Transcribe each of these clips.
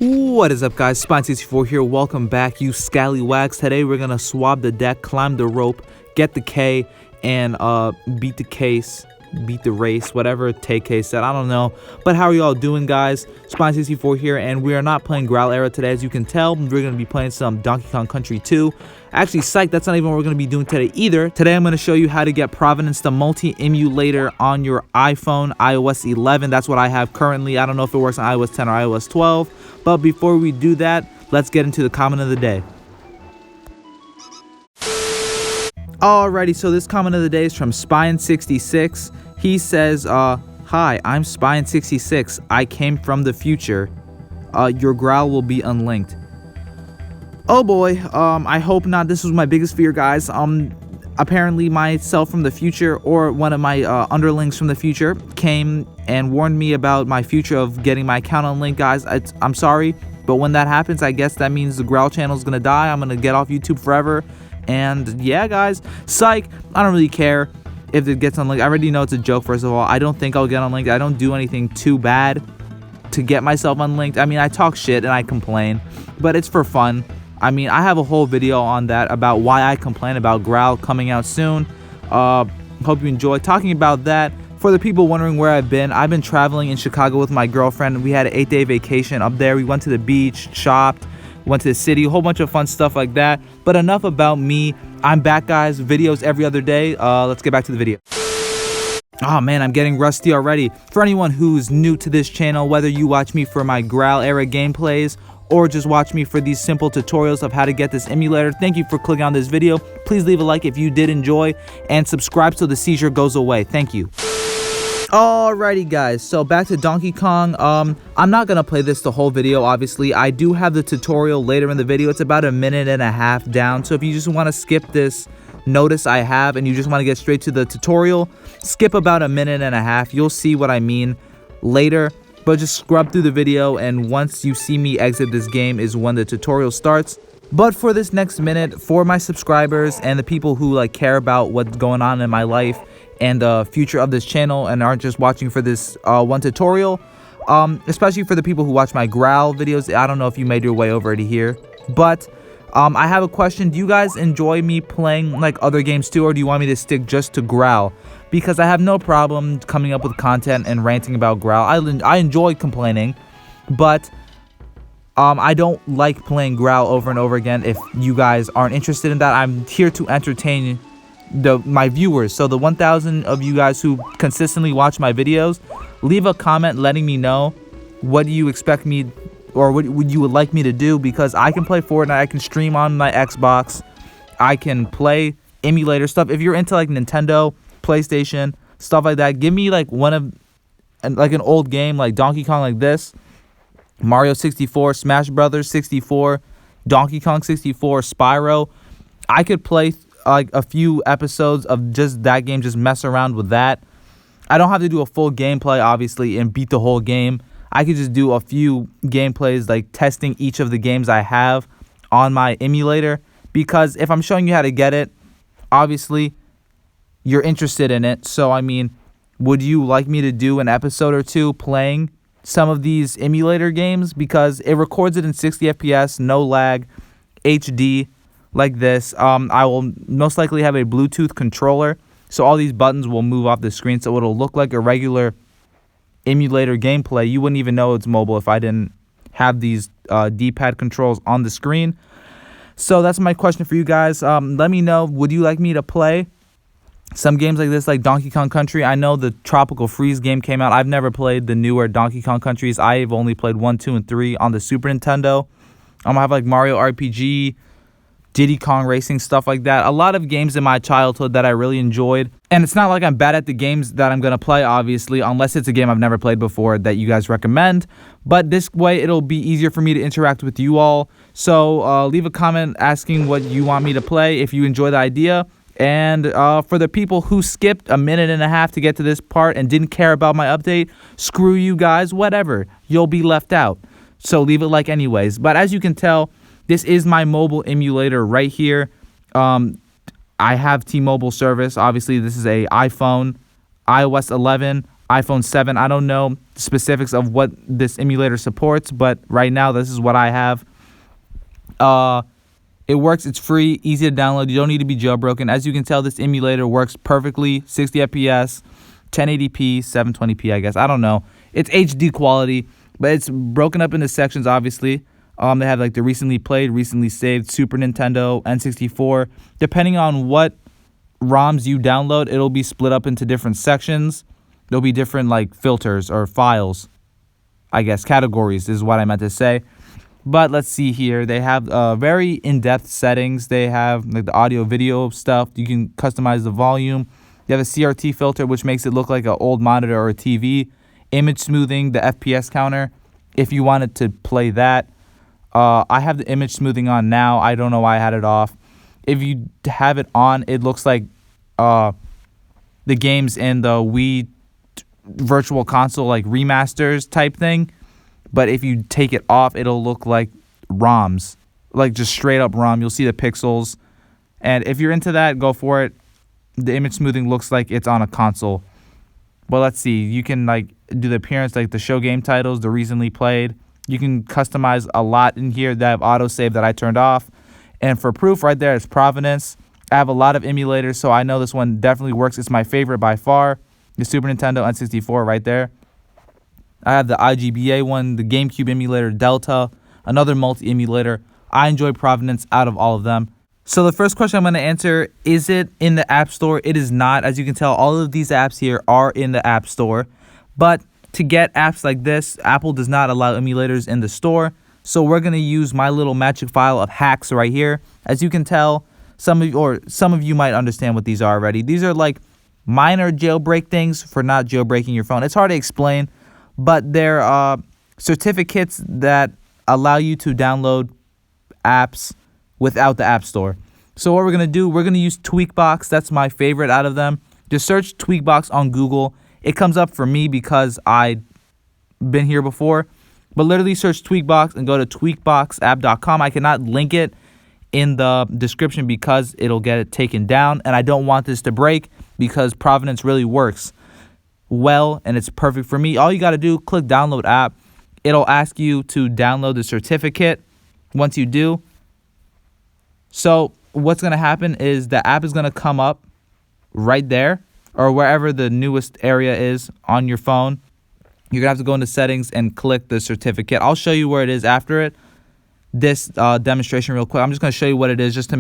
What is up, guys? Spine64 here. Welcome back, you scallywags. Today we're gonna swab the deck, climb the rope, get the K, and beat the case, beat the race, whatever Tay K said. I don't know. But how are y'all doing, guys? Spine64 here, and we are not playing Growl Era today. As you can tell, we're gonna be playing some Donkey Kong Country 2. Actually, psych, that's not even what we're gonna be doing today either. Today I'm gonna show you how to get Provenance, the multi-emulator, on your iPhone, iOS 11. That's what I have currently. I don't know if it works on iOS 10 or iOS 12. But before we do that, let's get into the comment of the day. Alrighty, so this comment of the day is from Spine66. He says, hi, I'm Spine66. I came from the future. Your growl will be unlinked. Oh boy, I hope not. This was my biggest fear, guys. Apparently myself from the future, or one of my underlings from the future, came and warned me about my future of getting my account unlinked, guys. I'm sorry, but when that happens, I guess that means the Growl channel is gonna die. I'm gonna get off YouTube forever. And yeah, guys, psych, I don't really care if it gets unlinked. I already know it's a joke. First of all, I don't think I'll get unlinked. I don't do anything too bad to get myself unlinked. I mean, I talk shit and I complain, but it's for fun. I mean, I have a whole video on that about why I complain about Growl coming out soon. Hope you enjoy talking about that. For the people wondering where I've been traveling in Chicago with my girlfriend. We had an 8-day vacation up there. We went to the beach, shopped, went to the city, a whole bunch of fun stuff like that. But enough about me. I'm back, guys. Videos every other day. Let's get back to the video. Oh man, I'm getting rusty already. For anyone who's new to this channel, whether you watch me for my Growl Era gameplays or just watch me for these simple tutorials of how to get this emulator, thank you for clicking on this video. Please leave a like if you did enjoy, and subscribe so the seizure goes away. Thank you. Alrighty, guys, so back to Donkey Kong. I'm not gonna play this the whole video, obviously. I do have the tutorial later in the video. It's about 1.5 minutes down, so if you just want to skip this notice I have and you just want to get straight to the tutorial, skip about 1.5 minutes. You'll see what I mean later. But just scrub through the video, and once you see me exit this game is when the tutorial starts. But for this next minute, for my subscribers and the people who care about what's going on in my life and the future of this channel and aren't just watching for this one tutorial, especially for the people who watch my Growl videos, I don't know if you made your way over to here, but I have a question. Do you guys enjoy me playing other games too, or do you want me to stick just to Growl? Because I have no problem coming up with content and ranting about Growl. I enjoy complaining, but I don't like playing Growl over and over again. If you guys aren't interested in that, I'm here to entertain my viewers. So the 1,000 of you guys who consistently watch my videos, leave a comment letting me know what do you expect me, or what you would like me to do, because I can play Fortnite, I can stream on my Xbox, I can play emulator stuff. If you're into Nintendo, PlayStation, stuff like that, give me an old game like Donkey Kong like this, Mario 64, Smash Brothers 64, Donkey Kong 64, Spyro. I could play a few episodes of just that game, just mess around with that. I don't have to do a full gameplay, obviously, and beat the whole game. I could just do a few gameplays, testing each of the games I have on my emulator, because if I'm showing you how to get it, obviously you're interested in it. So I mean, would you like me to do an episode or two playing some of these emulator games? Because it records it in 60 FPS, no lag, HD, like this. I will most likely have a Bluetooth controller, so all these buttons will move off the screen, so it'll look like a regular emulator gameplay. You wouldn't even know it's mobile if I didn't have these D-pad controls on the screen. So that's my question for you guys. Let me know, would you like me to play some games like this, like Donkey Kong Country? I know the Tropical Freeze game came out. I've never played the newer Donkey Kong Countries. I've only played 1, 2, and 3 on the Super Nintendo. I'm gonna have Mario RPG, Diddy Kong Racing, stuff like that. A lot of games in my childhood that I really enjoyed. And it's not like I'm bad at the games that I'm gonna play, obviously, unless it's a game I've never played before that you guys recommend. But this way, it'll be easier for me to interact with you all. So leave a comment asking what you want me to play if you enjoy the idea. And for the people who skipped 1.5 minutes to get to this part and didn't care about my update, screw you guys, whatever. You'll be left out. So leave a like anyways. But as you can tell, this is my mobile emulator right here. I have T-Mobile service. Obviously, this is a iPhone, iOS 11. iPhone 7. I don't know the specifics of what this emulator supports, but right now this is what I have. It works. It's free, easy to download. You don't need to be jailbroken. As you can tell, this emulator works perfectly. 60 FPS, 1080p, 720p, I guess. I don't know. It's HD quality, but it's broken up into sections, obviously. They have like the recently played, recently saved, Super Nintendo, N64. Depending on what ROMs you download, it'll be split up into different sections. There'll be different like filters or files, I guess, categories is what I meant to say. But let's see here. They have very in-depth settings. They have like the audio video stuff. You can customize the volume. They have a CRT filter, which makes it look like an old monitor or a TV. Image smoothing, the FPS counter, if you wanted to play that. I have the image smoothing on now. I don't know why I had it off. If you have it on, it looks like the games in the Wii Virtual Console, like remasters type thing. But if you take it off, it'll look like ROMs, like just straight up ROM. You'll see the pixels. And if you're into that, go for it. The image smoothing looks like it's on a console. Well, let's see. You can like do the appearance, like the show game titles, the recently played. You can customize a lot in here that have autosave that I turned off. And for proof right there, it's Provenance. I have a lot of emulators, so I know this one definitely works. It's my favorite by far. The Super Nintendo N64 right there. I have the IGBA one, the GameCube emulator, Delta, another multi-emulator. I enjoy Provenance out of all of them. So the first question I'm going to answer, is it in the App Store? It is not. As you can tell, all of these apps here are in the App Store. But to get apps like this, Apple does not allow emulators in the store. So we're going to use my little magic file of hacks right here. As you can tell, some of you might understand what these are already. These are like minor jailbreak things for not jailbreaking your phone. It's hard to explain. But they're certificates that allow you to download apps without the App Store. So what we're going to do, we're going to use Tweakbox. That's my favorite out of them. Just search Tweakbox on Google. It comes up for me because I've been here before. But literally search Tweakbox and go to tweakboxapp.com. I cannot link it in the description because it'll get it taken down. And I don't want this to break because Provenance really works well and it's perfect for me. All you got to do, click download app. It'll ask you to download the certificate once you do. So what's going to happen is the app is going to come up right there or wherever the newest area is on your phone. You're going to have to go into settings and click the certificate. I'll show you where it is after this demonstration real quick. I'm just going to show you what it is just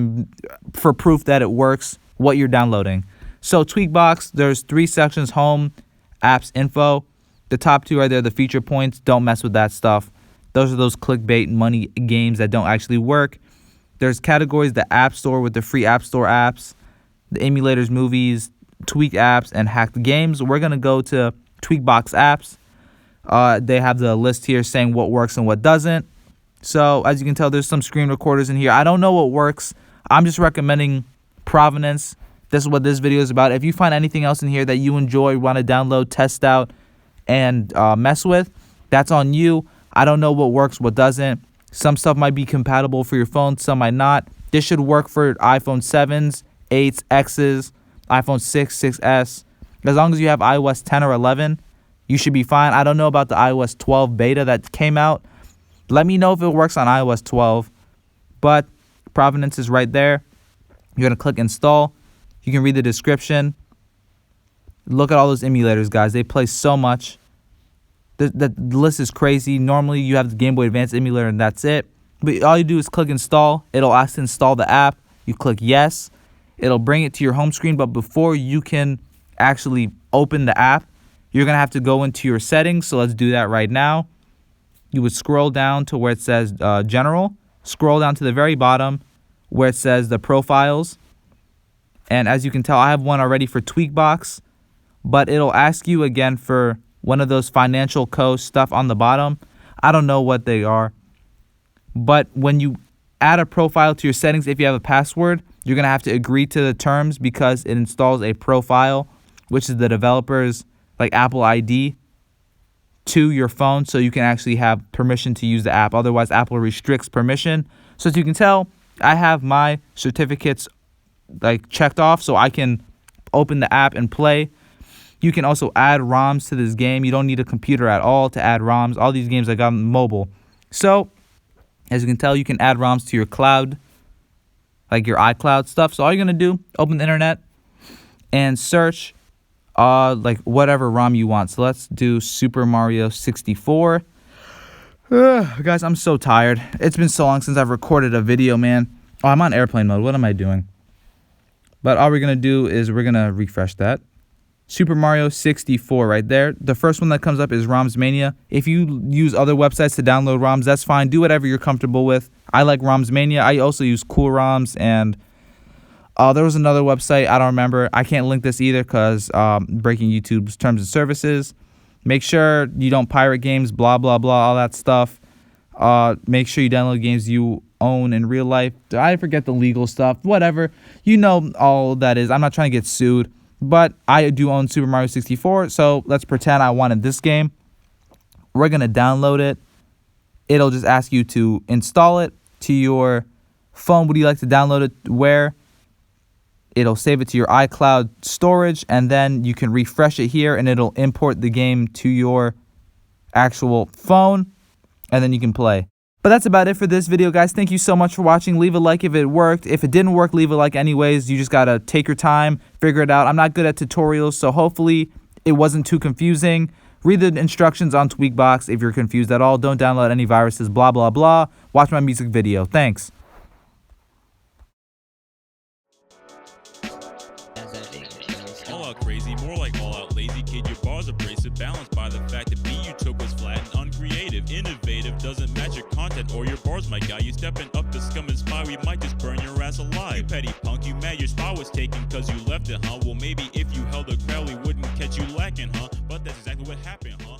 for proof that it works, what you're downloading. So Tweakbox, there's 3 sections: home, apps, info. The top 2 right there, the feature points. Don't mess with that stuff. Those are those clickbait money games that don't actually work. There's categories: the App Store with the free App Store apps, the emulators, movies, tweak apps, and hacked games. We're going to go to Tweakbox apps. They have the list here saying what works and what doesn't. So as you can tell, there's some screen recorders in here. I don't know what works. I'm just recommending Provenance. This is what this video is about. If you find anything else in here that you enjoy, want to download, test out, and mess with, that's on you. I don't know what works, what doesn't. Some stuff might be compatible for your phone, some might not. This should work for iPhone 7s, 8s, Xs, iPhone 6, 6S. As long as you have iOS 10 or 11, you should be fine. I don't know about the iOS 12 beta that came out. Let me know if it works on iOS 12. But Provenance is right there. You're going to click install. You can read the description. Look at all those emulators, guys. They play so much. The list is crazy. Normally, you have the Game Boy Advance emulator, and that's it. But all you do is click install. It'll ask to install the app. You click yes. It'll bring it to your home screen. But before you can actually open the app, you're going to have to go into your settings. So let's do that right now. You would scroll down to where it says General. Scroll down to the very bottom where it says the profiles. And as you can tell, I have one already for Tweakbox. But it'll ask you again for one of those Financial Co. stuff on the bottom. I don't know what they are. But when you add a profile to your settings, if you have a password, you're going to have to agree to the terms because it installs a profile, which is the developer's like Apple ID, to your phone so you can actually have permission to use the app. Otherwise, Apple restricts permission. So as you can tell, I have my certificates like checked off so I can open the app and play. You can also add ROMs to this game. You don't need a computer at all to add ROMs. All these games I got on mobile. So, as you can tell, you can add ROMs to your cloud, like your iCloud stuff. So all you're going to do, open the internet and search like whatever ROM you want. So let's do Super Mario 64. Guys, I'm so tired. It's been so long since I've recorded a video, man. Oh, I'm on airplane mode. What am I doing? But all we're going to do is we're going to refresh that. Super Mario 64 right there. The first one that comes up is ROMs Mania. If you use other websites to download ROMs, that's fine. Do whatever you're comfortable with. I like ROMs Mania. I also use Cool ROMs, and there was another website. I don't remember. I can't link this either because breaking YouTube's terms and services. Make sure you don't pirate games, blah, blah, blah, all that stuff. Make sure you download games you own in real life. I forget the legal stuff. Whatever. You know all that is. I'm not trying to get sued. But I do own Super Mario 64, so let's pretend I wanted this game. We're going to download it. It'll just ask you to install it to your phone. Would you like to download it where? It'll save it to your iCloud storage, and then you can refresh it here, and it'll import the game to your actual phone, and then you can play. But that's about it for this video, guys. Thank you so much for watching. Leave a like if it worked. If it didn't work, leave a like anyways. You just got to take your time, figure it out. I'm not good at tutorials, so hopefully it wasn't too confusing. Read the instructions on Tweakbox if you're confused at all. Don't download any viruses, blah, blah, blah. Watch my music video. Thanks. All out crazy, more like all out lazy. Kid, your bars abrasive, balanced by the fact that beat you took was flat and uncreative. Innovative doesn't match your content or your bars, my guy. You stepping up the scum and spy, we might just burn your ass alive. You petty punk, you mad your spot was taken cause you left it, huh? Well, maybe if you held a crowd, we wouldn't catch you lacking, huh? But that's exactly what happened, huh?